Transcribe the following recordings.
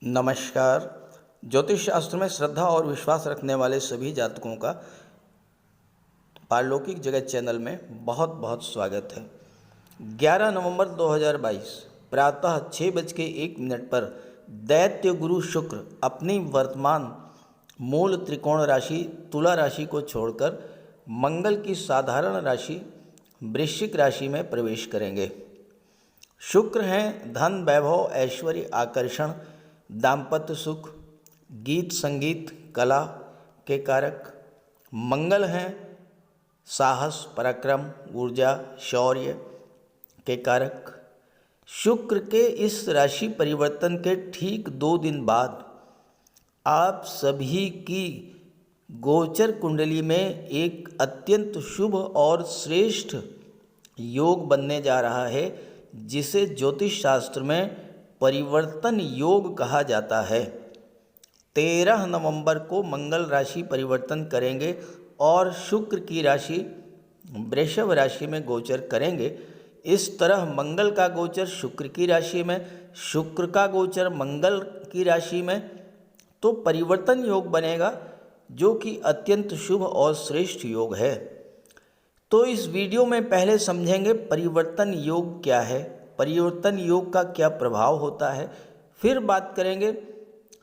नमस्कार। ज्योतिष शास्त्र में श्रद्धा और विश्वास रखने वाले सभी जातकों का पारलौकिक जगत चैनल में बहुत बहुत स्वागत है। 11 नवंबर 2022 प्रातः 6:01 पर दैत्य गुरु शुक्र अपनी वर्तमान मूल त्रिकोण राशि तुला राशि को छोड़कर मंगल की साधारण राशि वृश्चिक राशि में प्रवेश करेंगे। शुक्र हैं धन, वैभव, ऐश्वर्य, आकर्षण, दाम्पत्य सुख, गीत संगीत, कला के कारक। मंगल हैं साहस, पराक्रम, ऊर्जा, शौर्य के कारक। शुक्र के इस राशि परिवर्तन के ठीक 2 दिन बाद आप सभी की गोचर कुंडली में एक अत्यंत शुभ और श्रेष्ठ योग बनने जा रहा है, जिसे ज्योतिष शास्त्र में परिवर्तन योग कहा जाता है। 13 नवंबर को मंगल राशि परिवर्तन करेंगे और शुक्र की राशि वृषभ राशि में गोचर करेंगे। इस तरह मंगल का गोचर शुक्र की राशि में, शुक्र का गोचर मंगल की राशि में, तो परिवर्तन योग बनेगा, जो कि अत्यंत शुभ और श्रेष्ठ योग है। तो इस वीडियो में पहले समझेंगे परिवर्तन योग क्या है, परिवर्तन योग का क्या प्रभाव होता है। फिर बात करेंगे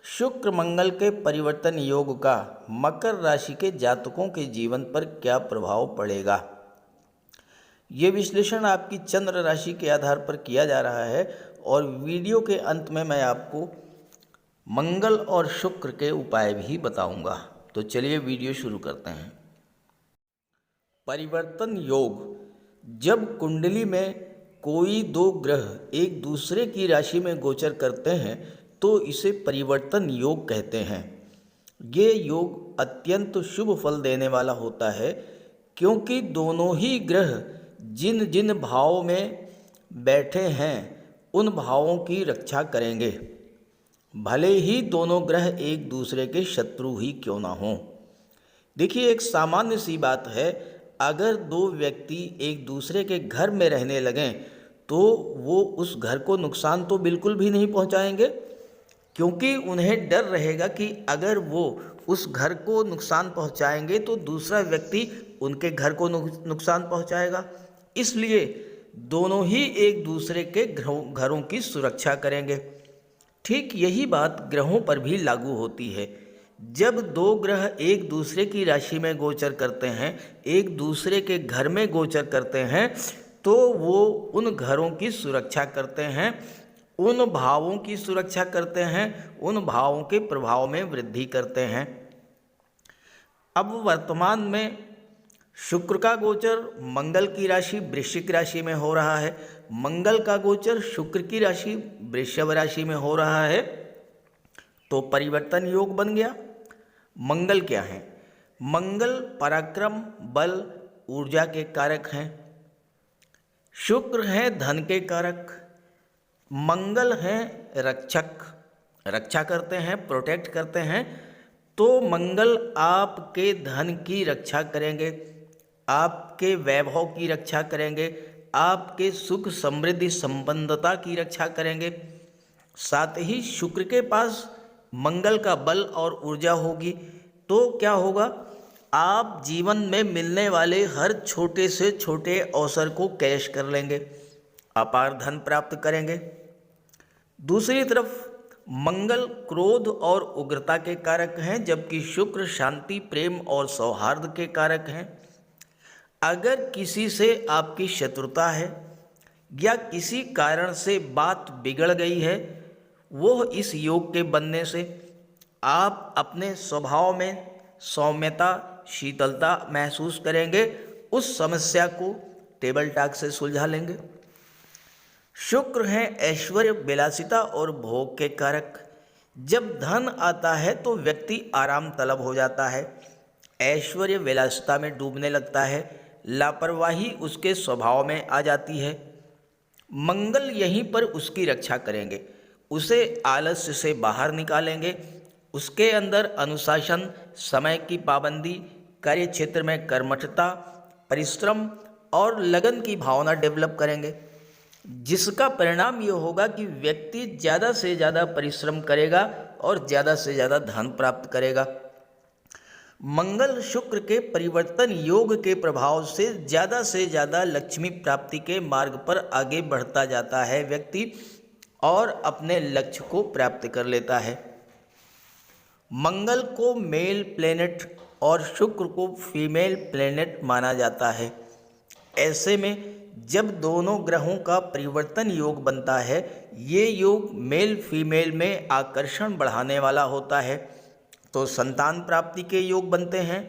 शुक्र मंगल के परिवर्तन योग का मकर राशि के जातकों के जीवन पर क्या प्रभाव पड़ेगा। ये विश्लेषण आपकी चंद्र राशि के आधार पर किया जा रहा है और वीडियो के अंत में मैं आपको मंगल और शुक्र के उपाय भी बताऊंगा। तो चलिए वीडियो शुरू करते हैं। परिवर्तन योग, जब कुंडली में कोई 2 ग्रह एक दूसरे की राशि में गोचर करते हैं तो इसे परिवर्तन योग कहते हैं। ये योग अत्यंत शुभ फल देने वाला होता है, क्योंकि दोनों ही ग्रह जिन जिन भावों में बैठे हैं उन भावों की रक्षा करेंगे, भले ही दोनों ग्रह एक दूसरे के शत्रु ही क्यों ना हों। देखिए, एक सामान्य सी बात है, अगर 2 व्यक्ति एक दूसरे के घर में रहने लगें तो वो उस घर को नुकसान तो बिल्कुल भी नहीं पहुंचाएंगे, क्योंकि उन्हें डर रहेगा कि अगर वो उस घर को नुकसान पहुंचाएंगे तो दूसरा व्यक्ति उनके घर को नुकसान पहुंचाएगा। इसलिए दोनों ही एक दूसरे के घरों की सुरक्षा करेंगे। ठीक यही बात ग्रहों पर भी लागू होती है। जब 2 ग्रह एक दूसरे की राशि में गोचर करते हैं, एक दूसरे के घर में गोचर करते हैं, तो वो उन घरों की सुरक्षा करते हैं, उन भावों की सुरक्षा करते हैं, उन भावों के प्रभाव में वृद्धि करते हैं। अब वर्तमान में शुक्र का गोचर मंगल की राशि वृश्चिक राशि में हो रहा है, मंगल का गोचर शुक्र की राशि वृषभ राशि में हो रहा है, तो परिवर्तन योग बन गया। मंगल क्या है? मंगल पराक्रम, बल, ऊर्जा के कारक हैं। शुक्र है धन के कारक। मंगल है रक्षक, रक्षा करते हैं, प्रोटेक्ट करते हैं। तो मंगल आपके धन की रक्षा करेंगे, आपके वैभव की रक्षा करेंगे, आपके सुख समृद्धि संपन्नता की रक्षा करेंगे। साथ ही शुक्र के पास मंगल का बल और ऊर्जा होगी, तो क्या होगा, आप जीवन में मिलने वाले हर छोटे से छोटे अवसर को कैश कर लेंगे, अपार धन प्राप्त करेंगे। दूसरी तरफ मंगल क्रोध और उग्रता के कारक हैं, जबकि शुक्र शांति, प्रेम और सौहार्द के कारक हैं। अगर किसी से आपकी शत्रुता है या किसी कारण से बात बिगड़ गई है, वो इस योग के बनने से आप अपने स्वभाव में सौम्यता, शीतलता महसूस करेंगे, उस समस्या को टेबल टॉक से सुलझा लेंगे। शुक्र है ऐश्वर्य, विलासिता और भोग के कारक। जब धन आता है तो व्यक्ति आराम तलब हो जाता है, ऐश्वर्य विलासिता में डूबने लगता है, लापरवाही उसके स्वभाव में आ जाती है। मंगल यहीं पर उसकी रक्षा करेंगे, उसे आलस्य से बाहर निकालेंगे, उसके अंदर अनुशासन, समय की पाबंदी, कार्य क्षेत्र में कर्मठता, परिश्रम और लगन की भावना डेवलप करेंगे। जिसका परिणाम ये होगा कि व्यक्ति ज़्यादा से ज़्यादा परिश्रम करेगा और ज़्यादा से ज़्यादा धन प्राप्त करेगा। मंगल शुक्र के परिवर्तन योग के प्रभाव से ज़्यादा लक्ष्मी प्राप्ति के मार्ग पर आगे बढ़ता जाता है व्यक्ति और अपने लक्ष्य को प्राप्त कर लेता है। मंगल को मेल प्लेनेट और शुक्र को फीमेल प्लेनेट माना जाता है। ऐसे में जब दोनों ग्रहों का परिवर्तन योग बनता है, ये योग मेल फीमेल में आकर्षण बढ़ाने वाला होता है, तो संतान प्राप्ति के योग बनते हैं,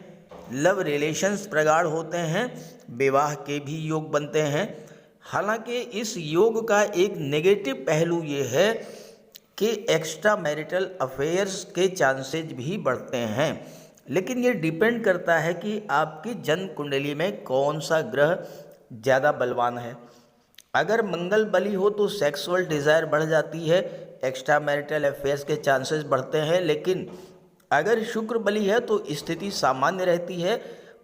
लव रिलेशंस प्रगाढ़ होते हैं, विवाह के भी योग बनते हैं। हालांकि इस योग का एक नेगेटिव पहलू ये है कि एक्स्ट्रा मैरिटल अफेयर्स के चांसेज भी बढ़ते हैं, लेकिन ये डिपेंड करता है कि आपकी जन्म कुंडली में कौन सा ग्रह ज़्यादा बलवान है। अगर मंगल बली हो तो सेक्सुअल डिज़ायर बढ़ जाती है, एक्स्ट्रा मैरिटल अफेयर्स के चांसेस बढ़ते हैं। लेकिन अगर शुक्र बली है तो स्थिति सामान्य रहती है,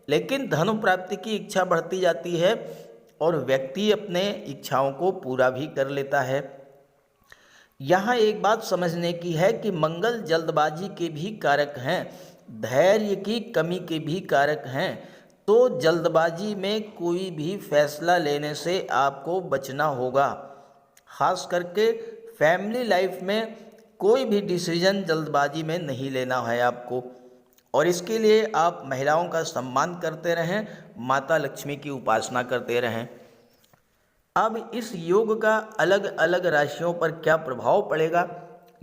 लेकिन धन प्राप्ति की इच्छा बढ़ती जाती है और व्यक्ति अपने इच्छाओं को पूरा भी कर लेता है। यहाँ एक बात समझने की है कि मंगल जल्दबाजी के भी कारक हैं, धैर्य की कमी के भी कारक हैं, तो जल्दबाजी में कोई भी फैसला लेने से आपको बचना होगा। खास करके फैमिली लाइफ में कोई भी डिसीजन जल्दबाजी में नहीं लेना है आपको, और इसके लिए आप महिलाओं का सम्मान करते रहें, माता लक्ष्मी की उपासना करते रहें। अब इस योग का अलग अलग राशियों पर क्या प्रभाव पड़ेगा,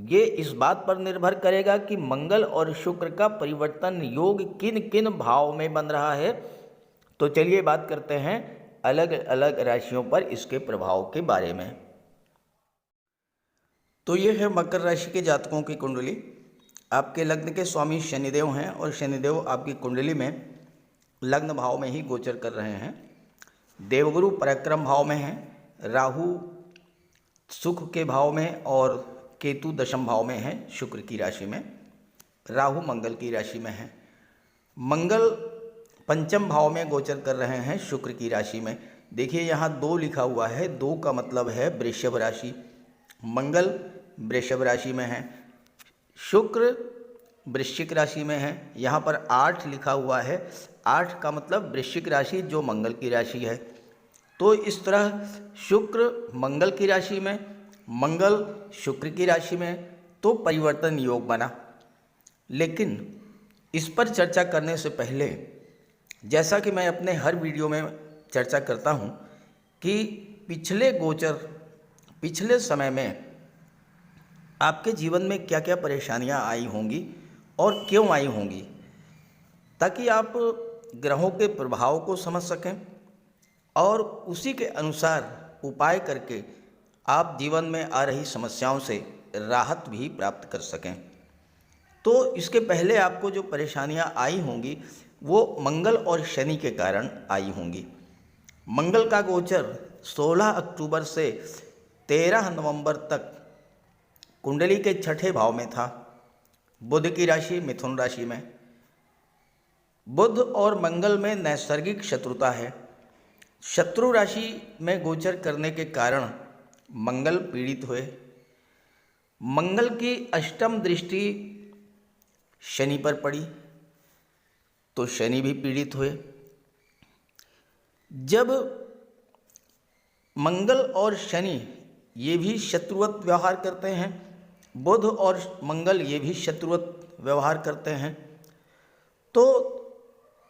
ये इस बात पर निर्भर करेगा कि मंगल और शुक्र का परिवर्तन योग किन किन भाव में बन रहा है। तो चलिए बात करते हैं अलग अलग राशियों पर इसके प्रभाव के बारे में। तो ये है मकर राशि के जातकों की कुंडली। आपके लग्न के स्वामी शनिदेव हैं और शनिदेव आपकी कुंडली में लग्न भाव में ही गोचर कर रहे हैं। देवगुरु पराक्रम भाव में हैं, राहु सुख के भाव में और केतु दशम भाव में है शुक्र की राशि में, राहु मंगल की राशि में है। मंगल पंचम भाव में गोचर कर रहे हैं शुक्र की राशि में। देखिए यहाँ 2 लिखा हुआ है, 2 का मतलब है वृषभ राशि। मंगल वृषभ राशि में है, शुक्र वृश्चिक राशि में है। यहाँ पर 8 लिखा हुआ है, 8 का मतलब वृश्चिक राशि जो मंगल की राशि है। तो इस तरह शुक्र मंगल की राशि में, मंगल शुक्र की राशि में, तो परिवर्तन योग बना। लेकिन इस पर चर्चा करने से पहले, जैसा कि मैं अपने हर वीडियो में चर्चा करता हूँ कि पिछले गोचर, पिछले समय में आपके जीवन में क्या क्या परेशानियाँ आई होंगी और क्यों आई होंगी, ताकि आप ग्रहों के प्रभाव को समझ सकें और उसी के अनुसार उपाय करके आप जीवन में आ रही समस्याओं से राहत भी प्राप्त कर सकें। तो इसके पहले आपको जो परेशानियां आई होंगी वो मंगल और शनि के कारण आई होंगी। मंगल का गोचर 16 अक्टूबर से 13 नवंबर तक कुंडली के छठे भाव में था, बुध की राशि मिथुन राशि में। बुध और मंगल में नैसर्गिक शत्रुता है। शत्रु राशि में गोचर करने के कारण मंगल पीड़ित हुए। मंगल की अष्टम दृष्टि शनि पर पड़ी तो शनि भी पीड़ित हुए। जब मंगल और शनि ये भी शत्रुवत व्यवहार करते हैं, बुध और मंगल ये भी शत्रुवत व्यवहार करते हैं, तो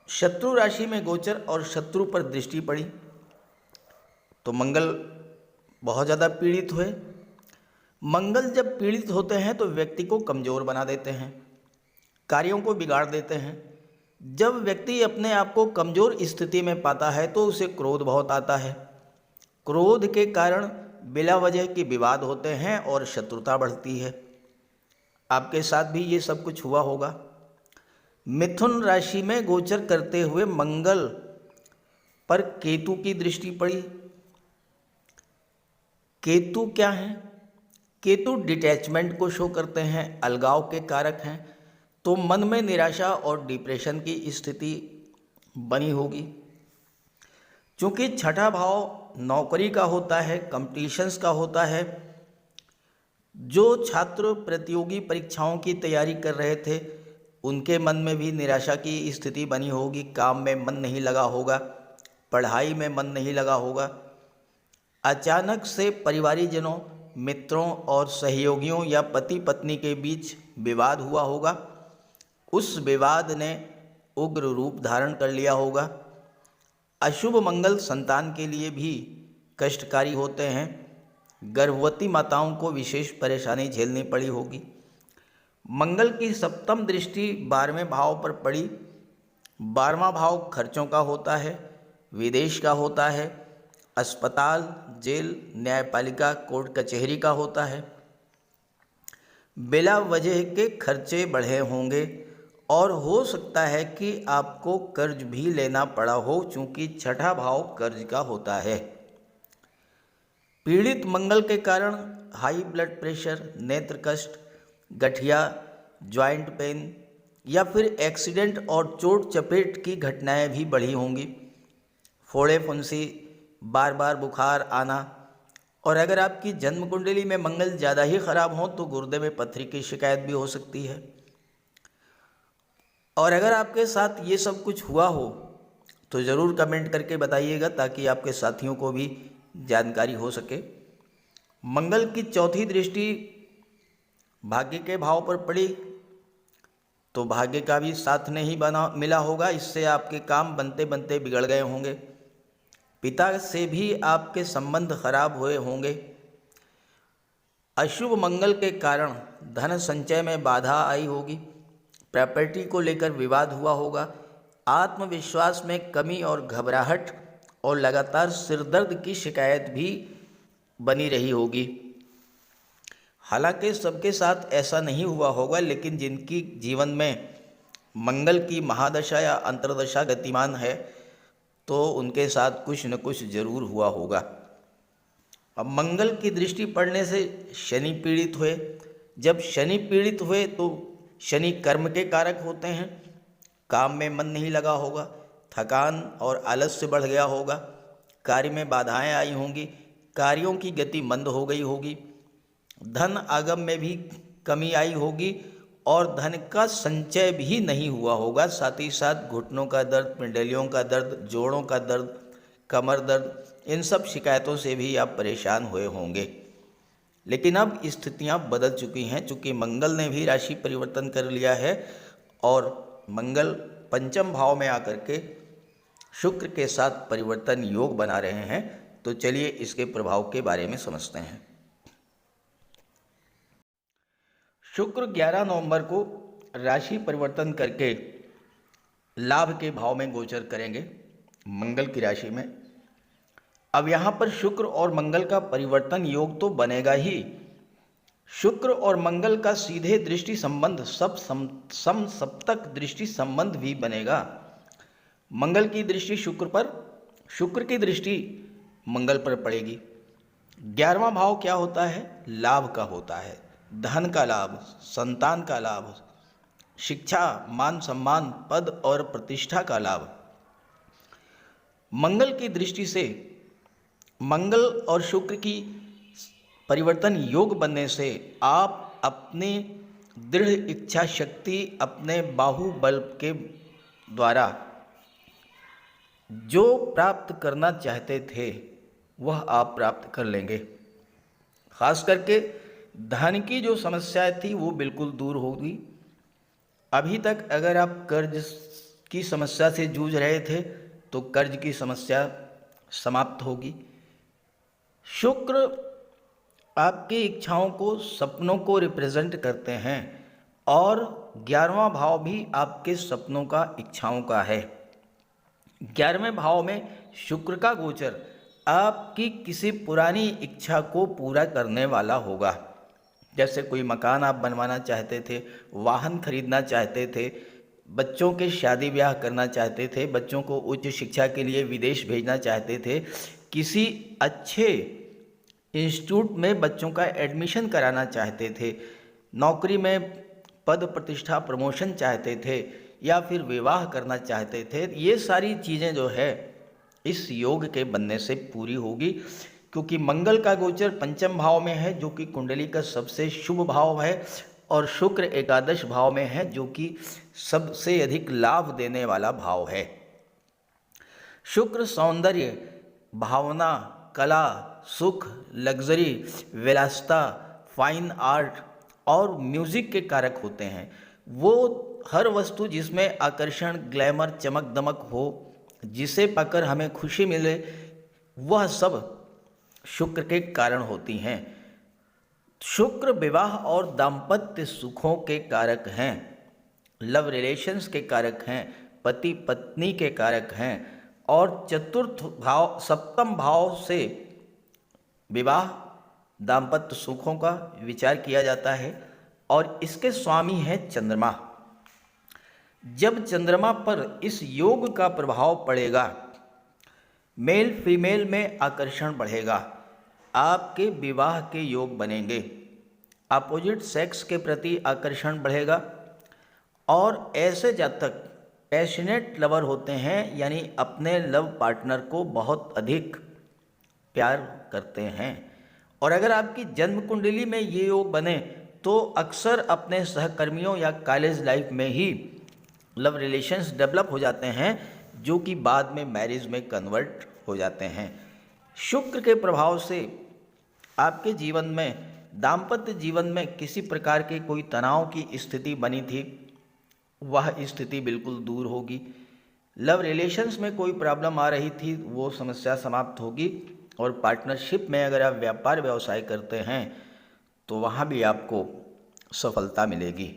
शत्रु राशि में गोचर और शत्रु पर दृष्टि पड़ी तो मंगल बहुत ज़्यादा पीड़ित हुए। मंगल जब पीड़ित होते हैं तो व्यक्ति को कमज़ोर बना देते हैं, कार्यों को बिगाड़ देते हैं। जब व्यक्ति अपने आप को कमज़ोर स्थिति में पाता है तो उसे क्रोध बहुत आता है। क्रोध के कारण बिला वजह के विवाद होते हैं और शत्रुता बढ़ती है। आपके साथ भी ये सब कुछ हुआ होगा। मिथुन राशि में गोचर करते हुए मंगल पर केतु की दृष्टि पड़ी। केतु क्या है? केतु डिटैचमेंट को शो करते हैं, अलगाव के कारक हैं, तो मन में निराशा और डिप्रेशन की स्थिति बनी होगी। चूँकि छठा भाव नौकरी का होता है, कंपटीशंस का होता है। जो छात्र प्रतियोगी परीक्षाओं की तैयारी कर रहे थे उनके मन में भी निराशा की स्थिति बनी होगी, काम में मन नहीं लगा होगा, पढ़ाई में मन नहीं लगा होगा। अचानक से परिवारीजनों, मित्रों और सहयोगियों या पति पत्नी के बीच विवाद हुआ होगा। उस विवाद ने उग्र रूप धारण कर लिया होगा। अशुभ मंगल संतान के लिए भी कष्टकारी होते हैं। गर्भवती माताओं को विशेष परेशानी झेलनी पड़ी होगी। मंगल की सप्तम दृष्टि 12वें भाव पर पड़ी। 12वां भाव खर्चों का होता है, विदेश का होता है, अस्पताल, जेल, न्यायपालिका, कोर्ट कचहरी का होता है। बिला वजह के खर्चे बढ़े होंगे और हो सकता है कि आपको कर्ज भी लेना पड़ा हो, चूंकि छठा भाव कर्ज का होता है। पीड़ित मंगल के कारण हाई ब्लड प्रेशर, नेत्र कष्ट, गठिया, जॉइंट पेन या फिर एक्सीडेंट और चोट चपेट की घटनाएं भी बढ़ी होंगी। फोड़े फुंसी, बार बार बुखार आना, और अगर आपकी जन्म कुंडली में मंगल ज़्यादा ही खराब हो तो गुर्दे में पथरी की शिकायत भी हो सकती है। और अगर आपके साथ ये सब कुछ हुआ हो तो ज़रूर कमेंट करके बताइएगा ताकि आपके साथियों को भी जानकारी हो सके। मंगल की चौथी दृष्टि भाग्य के भाव पर पड़ी तो भाग्य का भी साथ नहीं बना मिला होगा। इससे आपके काम बनते बनते बिगड़ गए होंगे। पिता से भी आपके संबंध खराब हुए होंगे। अशुभ मंगल के कारण धन संचय में बाधा आई होगी। प्रॉपर्टी को लेकर विवाद हुआ होगा। आत्मविश्वास में कमी और घबराहट और लगातार सिरदर्द की शिकायत भी बनी रही होगी। हालांकि सबके साथ ऐसा नहीं हुआ होगा, लेकिन जिनकी जीवन में मंगल की महादशा या अंतर्दशा गतिमान है तो उनके साथ कुछ न कुछ जरूर हुआ होगा। अब मंगल की दृष्टि पड़ने से शनि पीड़ित हुए। जब शनि पीड़ित हुए तो शनि कर्म के कारक होते हैं। काम में मन नहीं लगा होगा, थकान और आलस्य बढ़ गया होगा, कार्य में बाधाएं आई होंगी, कार्यों की गति मंद हो गई होगी, धन आगम में भी कमी आई होगी और धन का संचय भी नहीं हुआ होगा। साथ ही साथ घुटनों का दर्द, पिंडलियों का दर्द, जोड़ों का दर्द, कमर दर्द, इन सब शिकायतों से भी आप परेशान हुए होंगे। लेकिन अब स्थितियां बदल चुकी हैं, चूँकि मंगल ने भी राशि परिवर्तन कर लिया है और मंगल पंचम भाव में आकर के शुक्र के साथ परिवर्तन योग बना रहे हैं। तो चलिए इसके प्रभाव के बारे में समझते हैं। शुक्र 11 नवंबर को राशि परिवर्तन करके लाभ के भाव में गोचर करेंगे मंगल की राशि में। अब यहाँ पर शुक्र और मंगल का परिवर्तन योग तो बनेगा ही, शुक्र और मंगल का सीधे दृष्टि संबंध समसप्तक दृष्टि संबंध भी बनेगा। मंगल की दृष्टि शुक्र पर, शुक्र की दृष्टि मंगल पर पड़ेगी। 11वां भाव क्या होता है? लाभ का होता है। धन का लाभ, संतान का लाभ, शिक्षा, मान सम्मान, पद और प्रतिष्ठा का लाभ। मंगल की दृष्टि से, मंगल और शुक्र की परिवर्तन योग बनने से आप अपनी दृढ़ इच्छा शक्ति, अपने बाहुबल के द्वारा जो प्राप्त करना चाहते थे वह आप प्राप्त कर लेंगे। खास करके धन की जो समस्या थी वो बिल्कुल दूर होगी। अभी तक अगर आप कर्ज की समस्या से जूझ रहे थे तो कर्ज की समस्या समाप्त होगी। शुक्र आपकी इच्छाओं को, सपनों को रिप्रेजेंट करते हैं और 11वां भाव भी आपके सपनों का, इच्छाओं का है। 11वें भाव में शुक्र का गोचर आपकी किसी पुरानी इच्छा को पूरा करने वाला होगा। जैसे कोई मकान आप बनवाना चाहते थे, वाहन खरीदना चाहते थे, बच्चों के शादी ब्याह करना चाहते थे, बच्चों को उच्च शिक्षा के लिए विदेश भेजना चाहते थे, किसी अच्छे इंस्टीट्यूट में बच्चों का एडमिशन कराना चाहते थे, नौकरी में पद प्रतिष्ठा प्रमोशन चाहते थे या फिर विवाह करना चाहते थे। ये सारी चीज़ें जो है इस योग के बनने से पूरी होगी, क्योंकि मंगल का गोचर पंचम भाव में है जो कि कुंडली का सबसे शुभ भाव है, और शुक्र एकादश भाव में है जो कि सबसे अधिक लाभ देने वाला भाव है। शुक्र सौंदर्य, भावना, कला, सुख, लग्जरी, विलासिता, फाइन आर्ट और म्यूजिक के कारक होते हैं। वो हर वस्तु जिसमें आकर्षण, ग्लैमर, चमक दमक हो, जिसे पाकर हमें खुशी मिले, वह सब शुक्र के कारण होती हैं। शुक्र विवाह और दाम्पत्य सुखों के कारक हैं, लव रिलेशंस के कारक हैं, पति पत्नी के कारक हैं, और चतुर्थ भाव सप्तम भाव से विवाह दाम्पत्य सुखों का विचार किया जाता है, और इसके स्वामी हैं चंद्रमा। जब चंद्रमा पर इस योग का प्रभाव पड़ेगा, मेल फीमेल में आकर्षण बढ़ेगा, आपके विवाह के योग बनेंगे, अपोजिट सेक्स के प्रति आकर्षण बढ़ेगा, और ऐसे जातक पैशनेट लवर होते हैं, यानी अपने लव पार्टनर को बहुत अधिक प्यार करते हैं। और अगर आपकी जन्म कुंडली में ये योग बने तो अक्सर अपने सहकर्मियों या कॉलेज लाइफ में ही लव रिलेशंस डेवलप हो जाते हैं, जो कि बाद में मैरिज में कन्वर्ट हो जाते हैं। शुक्र के प्रभाव से आपके जीवन में, दाम्पत्य जीवन में किसी प्रकार के कोई तनाव की स्थिति बनी थी, वह स्थिति बिल्कुल दूर होगी। लव रिलेशंस में कोई प्रॉब्लम आ रही थी, वो समस्या समाप्त होगी। और पार्टनरशिप में अगर आप व्यापार व्यवसाय करते हैं तो वहाँ भी आपको सफलता मिलेगी।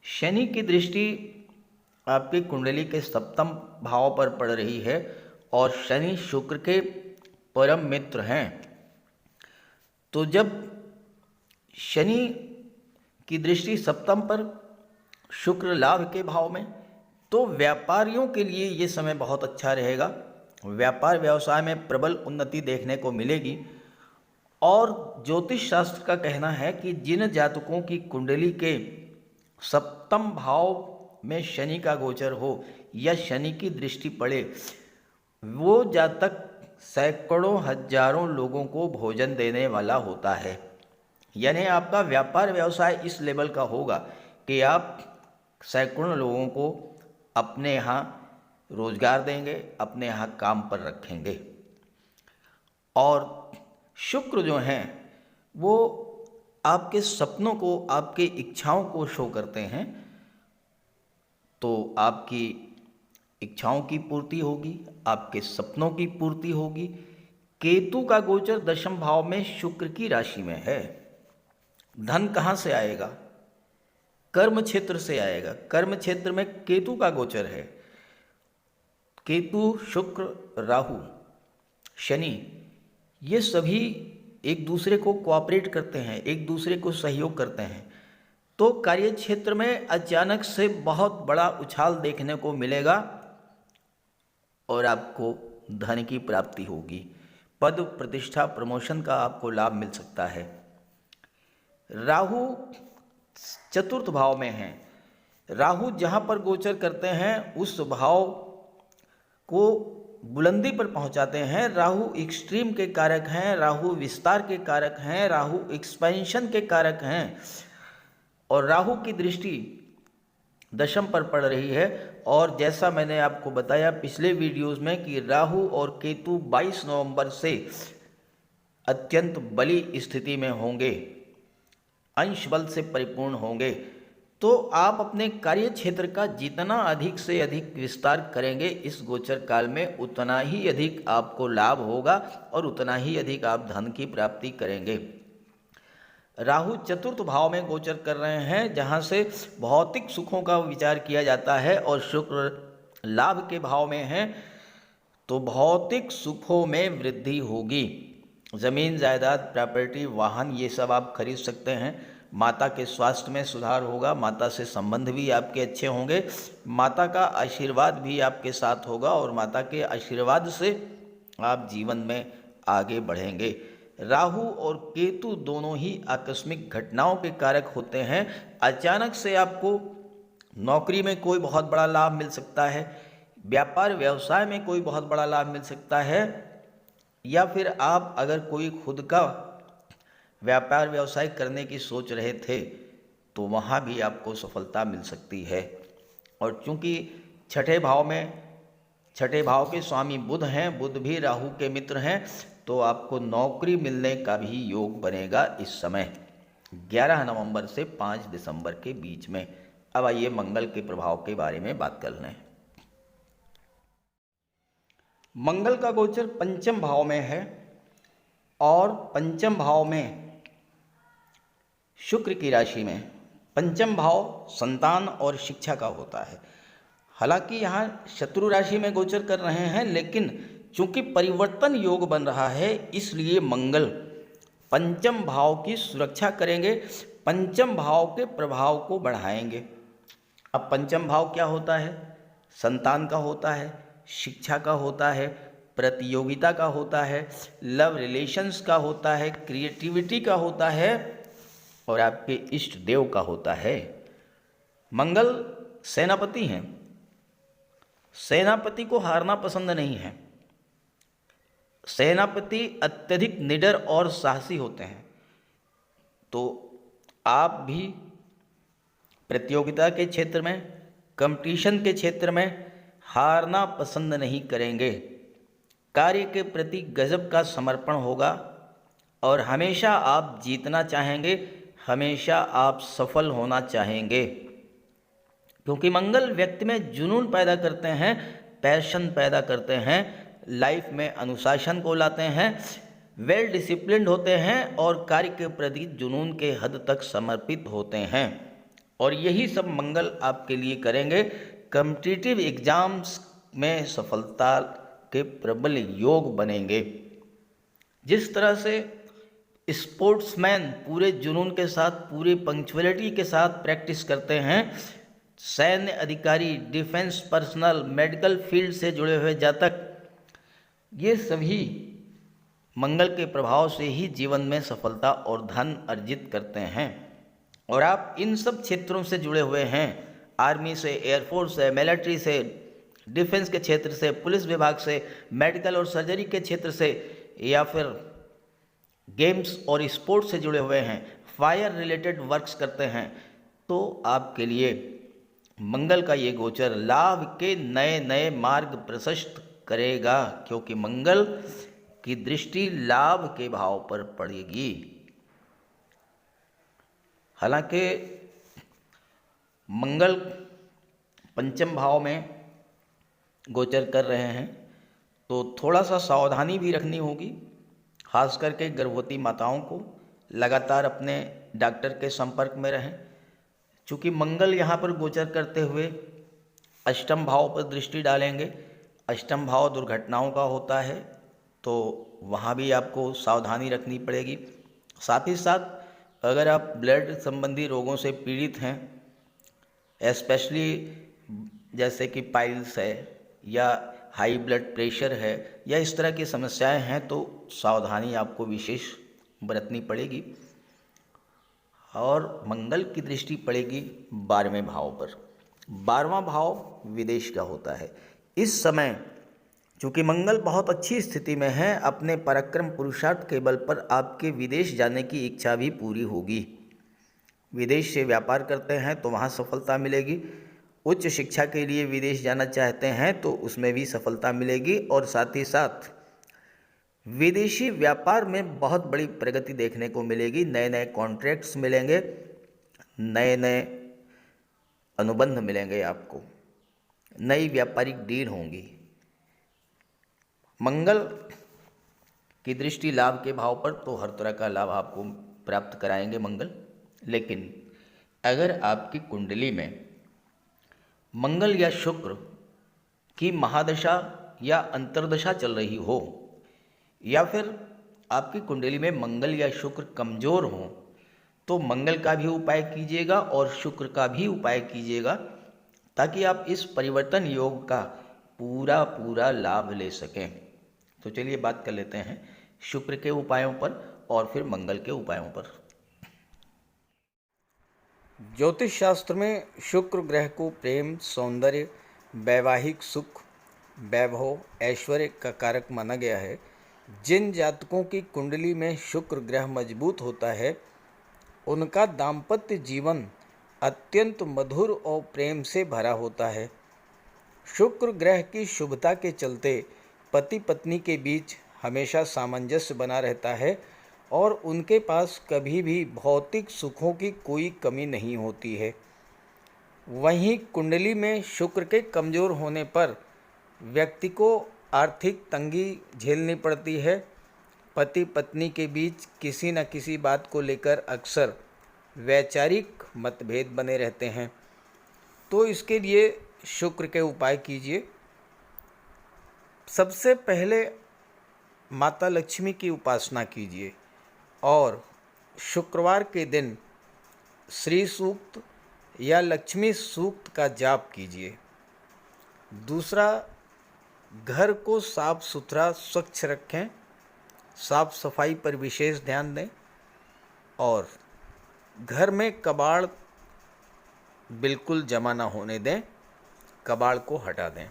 शनि की दृष्टि आपकी कुंडली के सप्तम भाव पर पड़ रही है, और शनि शुक्र के परम मित्र हैं। तो जब शनि की दृष्टि सप्तम पर, शुक्र लाभ के भाव में, तो व्यापारियों के लिए ये समय बहुत अच्छा रहेगा। व्यापार व्यवसाय में प्रबल उन्नति देखने को मिलेगी। और ज्योतिष शास्त्र का कहना है कि जिन जातकों की कुंडली के सप्तम भाव में शनि का गोचर हो या शनि की दृष्टि पड़े, वो जातक सैकड़ों हजारों लोगों को भोजन देने वाला होता है। यानी आपका व्यापार व्यवसाय इस लेवल का होगा कि आप सैकड़ों लोगों को अपने यहाँ रोजगार देंगे, अपने यहाँ काम पर रखेंगे। और शुक्र जो हैं वो आपके सपनों को, आपके इच्छाओं को शो करते हैं, तो आपकी इच्छाओं की पूर्ति होगी, आपके सपनों की पूर्ति होगी। केतु का गोचर दशम भाव में शुक्र की राशि में है। धन कहाँ से आएगा? कर्म क्षेत्र से आएगा। कर्म क्षेत्र में केतु का गोचर है। केतु, शुक्र, राहु, शनि, ये सभी एक दूसरे को कोऑपरेट करते हैं, एक दूसरे को सहयोग करते हैं। तो कार्य क्षेत्र में अचानक से बहुत बड़ा उछाल देखने को मिलेगा और आपको धन की प्राप्ति होगी। पद, प्रतिष्ठा, प्रमोशन का आपको लाभ मिल सकता है। राहु चतुर्थ भाव में है। राहु जहाँ पर गोचर करते हैं उस भाव को बुलंदी पर पहुंचाते हैं। राहु एक्सट्रीम के कारक हैं, राहु विस्तार के कारक हैं, राहु एक्सपेंशन के कारक हैं। और राहु की दृष्टि दशम पर पड़ रही है। और जैसा मैंने आपको बताया पिछले वीडियोस में कि राहु और केतु 22 नवंबर से अत्यंत बली स्थिति में होंगे, अंश बल से परिपूर्ण होंगे। तो आप अपने कार्य क्षेत्र का जितना अधिक से अधिक विस्तार करेंगे इस गोचर काल में, उतना ही अधिक आपको लाभ होगा और उतना ही अधिक आप धन की प्राप्ति करेंगे। राहु चतुर्थ भाव में गोचर कर रहे हैं, जहां से भौतिक सुखों का विचार किया जाता है, और शुक्र लाभ के भाव में है, तो भौतिक सुखों में वृद्धि होगी। जमीन, जायदाद, प्रॉपर्टी, वाहन, ये सब आप खरीद सकते हैं। माता के स्वास्थ्य में सुधार होगा, माता से संबंध भी आपके अच्छे होंगे, माता का आशीर्वाद भी आपके साथ होगा, और माता के आशीर्वाद से आप जीवन में आगे बढ़ेंगे। राहु और केतु दोनों ही आकस्मिक घटनाओं के कारक होते हैं। अचानक से आपको नौकरी में कोई बहुत बड़ा लाभ मिल सकता है, व्यापार व्यवसाय में कोई बहुत बड़ा लाभ मिल सकता है, या फिर आप अगर कोई खुद का व्यापार व्यवसाय करने की सोच रहे थे तो वहाँ भी आपको सफलता मिल सकती है। और चूँकि छठे भाव के स्वामी बुध हैं, बुध भी राहु के मित्र हैं, तो आपको नौकरी मिलने का भी योग बनेगा इस समय 11 नवंबर से 5 दिसंबर के बीच में। अब आइए मंगल के प्रभाव के बारे में बात कर लें। मंगल का गोचर पंचम भाव में है और पंचम भाव में शुक्र की राशि में। पंचम भाव संतान और शिक्षा का होता है। हालांकि यहाँ शत्रु राशि में गोचर कर रहे हैं, लेकिन चूंकि परिवर्तन योग बन रहा है इसलिए मंगल पंचम भाव की सुरक्षा करेंगे, पंचम भाव के प्रभाव को बढ़ाएंगे। अब पंचम भाव क्या होता है? संतान का होता है, शिक्षा का होता है, प्रतियोगिता का होता है, लव रिलेशंस का होता है, क्रिएटिविटी का होता है और आपके इष्ट देव का होता है। मंगल सेनापति हैं। सेनापति को हारना पसंद नहीं है। सेनापति अत्यधिक निडर और साहसी होते हैं। तो आप भी प्रतियोगिता के क्षेत्र में, कंपटीशन के क्षेत्र में हारना पसंद नहीं करेंगे। कार्य के प्रति गजब का समर्पण होगा और हमेशा आप जीतना चाहेंगे, हमेशा आप सफल होना चाहेंगे, क्योंकि मंगल व्यक्ति में जुनून पैदा करते हैं, पैशन पैदा करते हैं, लाइफ में अनुशासन को लाते हैं, वेल डिसिप्लिन्ड होते हैं और कार्य के प्रति जुनून के हद तक समर्पित होते हैं। और यही सब मंगल आपके लिए करेंगे। कॉम्पिटिटिव एग्जाम्स में सफलता के प्रबल योग बनेंगे। जिस तरह से स्पोर्ट्समैन पूरे जुनून के साथ, पूरे पंक्चुअलिटी के साथ प्रैक्टिस करते हैं, सैन्य अधिकारी, डिफेंस पर्सनल, मेडिकल फील्ड से जुड़े हुए जातक, ये सभी मंगल के प्रभाव से ही जीवन में सफलता और धन अर्जित करते हैं। और आप इन सब क्षेत्रों से जुड़े हुए हैं, आर्मी से, एयरफोर्स से, मिलिट्री से, डिफेंस के क्षेत्र से, पुलिस विभाग से, मेडिकल और सर्जरी के क्षेत्र से, या फिर गेम्स और स्पोर्ट्स से जुड़े हुए हैं, फायर रिलेटेड वर्क्स करते हैं, तो आपके लिए मंगल का ये गोचर लाभ के नए नए मार्ग प्रशस्त करेगा, क्योंकि मंगल की दृष्टि लाभ के भाव पर पड़ेगी। हालांकि मंगल पंचम भाव में गोचर कर रहे हैं तो थोड़ा सा सावधानी भी रखनी होगी, खास करके गर्भवती माताओं को लगातार अपने डॉक्टर के संपर्क में रहें। चूँकि मंगल यहाँ पर गोचर करते हुए अष्टम भाव पर दृष्टि डालेंगे, अष्टम भाव दुर्घटनाओं का होता है, तो वहाँ भी आपको सावधानी रखनी पड़ेगी। साथ ही साथ अगर आप ब्लड संबंधी रोगों से पीड़ित हैं, एस्पेशली जैसे कि पाइल्स है या हाई ब्लड प्रेशर है या इस तरह की समस्याएं हैं, तो सावधानी आपको विशेष बरतनी पड़ेगी। और मंगल की दृष्टि पड़ेगी 12वें भाव पर। 12वां भाव विदेश का होता है। इस समय चूँकि मंगल बहुत अच्छी स्थिति में है, अपने पराक्रम पुरुषार्थ के बल पर आपके विदेश जाने की इच्छा भी पूरी होगी। विदेश से व्यापार करते हैं तो वहाँ सफलता मिलेगी। उच्च शिक्षा के लिए विदेश जाना चाहते हैं तो उसमें भी सफलता मिलेगी। और साथ ही साथ विदेशी व्यापार में बहुत बड़ी प्रगति देखने को मिलेगी। नए नए कॉन्ट्रैक्ट्स मिलेंगे, नए नए अनुबंध मिलेंगे आपको, नई व्यापारिक डील होंगी। मंगल की दृष्टि लाभ के भाव पर, तो हर तरह का लाभ आपको प्राप्त कराएंगे मंगल। लेकिन अगर आपकी कुंडली में मंगल या शुक्र की महादशा या अंतर्दशा चल रही हो, या फिर आपकी कुंडली में मंगल या शुक्र कमज़ोर हो, तो मंगल का भी उपाय कीजिएगा और शुक्र का भी उपाय कीजिएगा, ताकि आप इस परिवर्तन योग का पूरा लाभ ले सकें। तो चलिए बात कर लेते हैं शुक्र के उपायों पर और फिर मंगल के उपायों पर। ज्योतिष शास्त्र में शुक्र ग्रह को प्रेम, सौंदर्य, वैवाहिक सुख, वैभव, ऐश्वर्य का कारक माना गया है। जिन जातकों की कुंडली में शुक्र ग्रह मजबूत होता है, उनका दाम्पत्य जीवन अत्यंत मधुर और प्रेम से भरा होता है। शुक्र ग्रह की शुभता के चलते पति पत्नी के बीच हमेशा सामंजस्य बना रहता है और उनके पास कभी भी भौतिक सुखों की कोई कमी नहीं होती है। वहीं कुंडली में शुक्र के कमज़ोर होने पर व्यक्ति को आर्थिक तंगी झेलनी पड़ती है। पति पत्नी के बीच किसी न किसी बात को लेकर अक्सर वैचारिक मतभेद बने रहते हैं। तो इसके लिए शुक्र के उपाय कीजिए। सबसे पहले माता लक्ष्मी की उपासना कीजिए और शुक्रवार के दिन श्री सूक्त या लक्ष्मी सूक्त का जाप कीजिए। दूसरा, घर को साफ सुथरा स्वच्छ रखें, साफ सफाई पर विशेष ध्यान दें और घर में कबाड़ बिल्कुल जमा ना होने दें, कबाड़ को हटा दें।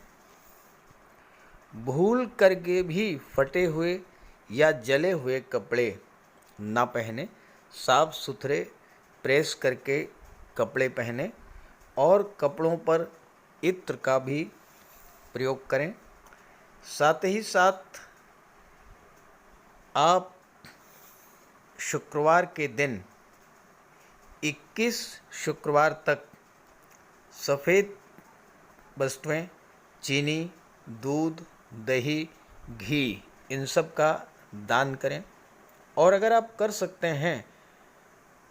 भूल करके भी फटे हुए या जले हुए कपड़े ना पहने, साफ सुथरे प्रेस करके कपड़े पहने और कपड़ों पर इत्र का भी प्रयोग करें। साथ ही साथ आप शुक्रवार के दिन 21 शुक्रवार तक सफ़ेद वस्तुएं, चीनी, दूध, दही, घी, इन सब का दान करें। और अगर आप कर सकते हैं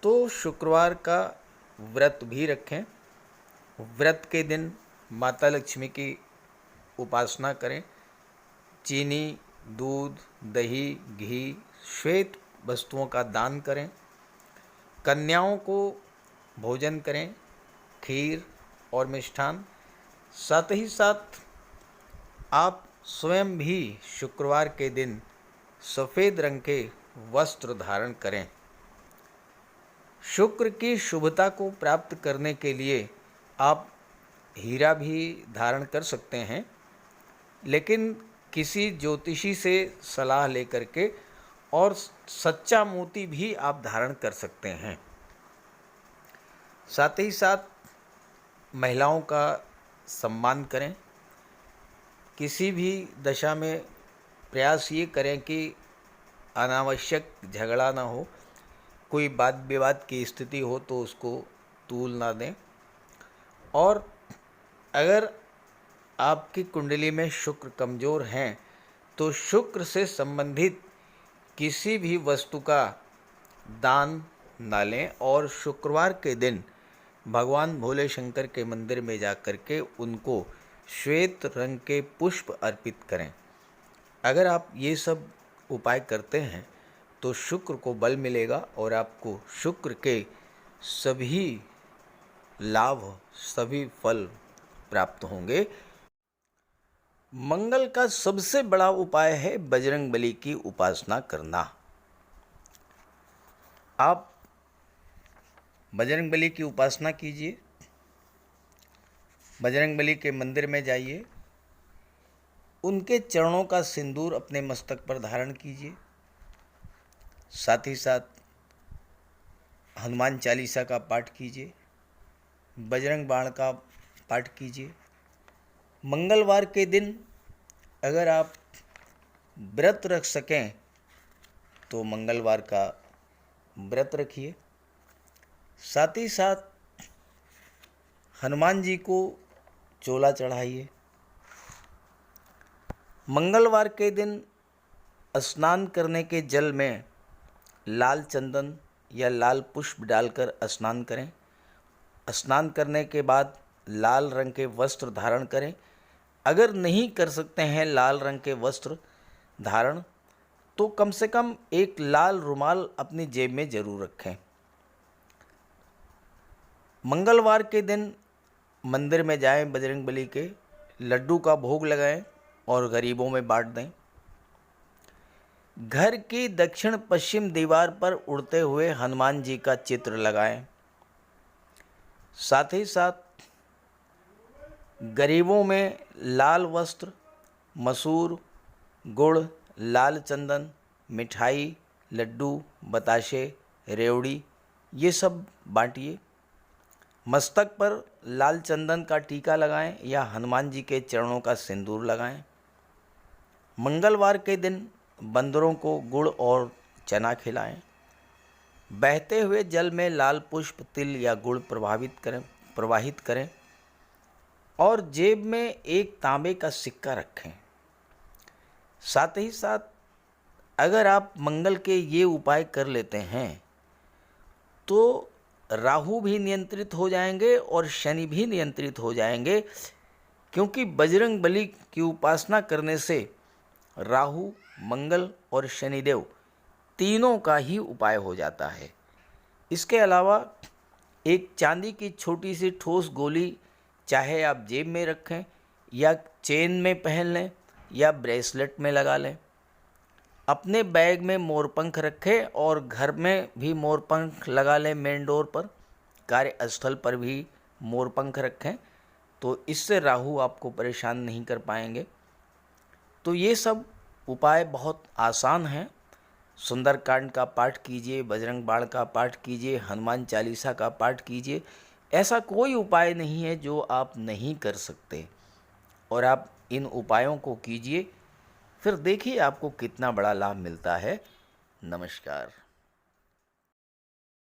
तो शुक्रवार का व्रत भी रखें। व्रत के दिन माता लक्ष्मी की उपासना करें। चीनी, दूध, दही, घी, श्वेत वस्तुओं का दान करें। कन्याओं को भोजन करें, खीर और मिष्ठान। साथ ही साथ आप स्वयं भी शुक्रवार के दिन सफ़ेद रंग के वस्त्र धारण करें। शुक्र की शुभता को प्राप्त करने के लिए आप हीरा भी धारण कर सकते हैं, लेकिन किसी ज्योतिषी से सलाह लेकर के, और सच्चा मोती भी आप धारण कर सकते हैं। साथ ही साथ महिलाओं का सम्मान करें। किसी भी दशा में प्रयास ये करें कि अनावश्यक झगड़ा ना हो, कोई वाद विवाद की स्थिति हो तो उसको तूल ना दें। और अगर आपकी कुंडली में शुक्र कमज़ोर हैं तो शुक्र से संबंधित किसी भी वस्तु का दान ना लें और शुक्रवार के दिन भगवान भोले शंकर के मंदिर में जा कर के उनको श्वेत रंग के पुष्प अर्पित करें। अगर आप ये सब उपाय करते हैं तो शुक्र को बल मिलेगा और आपको शुक्र के सभी लाभ, सभी फल प्राप्त होंगे। मंगल का सबसे बड़ा उपाय है बजरंगबली की उपासना करना। आप बजरंगबली की उपासना कीजिए, बजरंगबली के मंदिर में जाइए, उनके चरणों का सिंदूर अपने मस्तक पर धारण कीजिए। साथ ही साथ हनुमान चालीसा का पाठ कीजिए, बजरंग बाण का पाठ कीजिए। मंगलवार के दिन अगर आप व्रत रख सकें तो मंगलवार का व्रत रखिए। साथ ही साथ हनुमान जी को चोला चढ़ाइए। मंगलवार के दिन स्नान करने के जल में लाल चंदन या लाल पुष्प डालकर स्नान करें। स्नान करने के बाद लाल रंग के वस्त्र धारण करें। अगर नहीं कर सकते हैं लाल रंग के वस्त्र धारण, तो कम से कम एक लाल रुमाल अपनी जेब में जरूर रखें। मंगलवार के दिन मंदिर में जाएं, बजरंगबली के लड्डू का भोग लगाएं और गरीबों में बांट दें। घर की दक्षिण पश्चिम दीवार पर उड़ते हुए हनुमान जी का चित्र लगाएं। साथ ही साथ गरीबों में लाल वस्त्र मसूर, गुड़, लाल चंदन, मिठाई, लड्डू, बताशे, रेवड़ी ये सब बांटिए। मस्तक पर लाल चंदन का टीका लगाएं या हनुमान जी के चरणों का सिंदूर लगाएं। मंगलवार के दिन बंदरों को गुड़ और चना खिलाएं। बहते हुए जल में लाल पुष्प, तिल या गुड़ प्रवाहित करें और जेब में एक तांबे का सिक्का रखें। साथ ही साथ अगर आप मंगल के ये उपाय कर लेते हैं तो राहु भी नियंत्रित हो जाएंगे और शनि भी नियंत्रित हो जाएंगे, क्योंकि बजरंग बली की उपासना करने से राहु, मंगल और शनिदेव तीनों का ही उपाय हो जाता है। इसके अलावा एक चांदी की छोटी सी ठोस गोली चाहे आप जेब में रखें या चेन में पहन लें या ब्रेसलेट में लगा लें। अपने बैग में मोरपंख रखें और घर में भी मोरपंख लगा लें। मेन डोर पर, कार्यस्थल पर भी मोरपंख रखें, तो इससे राहु आपको परेशान नहीं कर पाएंगे। तो ये सब उपाय बहुत आसान हैं। सुंदरकांड का पाठ कीजिए, बजरंग बाण का पाठ कीजिए, हनुमान चालीसा का पाठ कीजिए। ऐसा कोई उपाय नहीं है जो आप नहीं कर सकते, और आप इन उपायों को कीजिए, फिर देखिए आपको कितना बड़ा लाभ मिलता है। नमस्कार।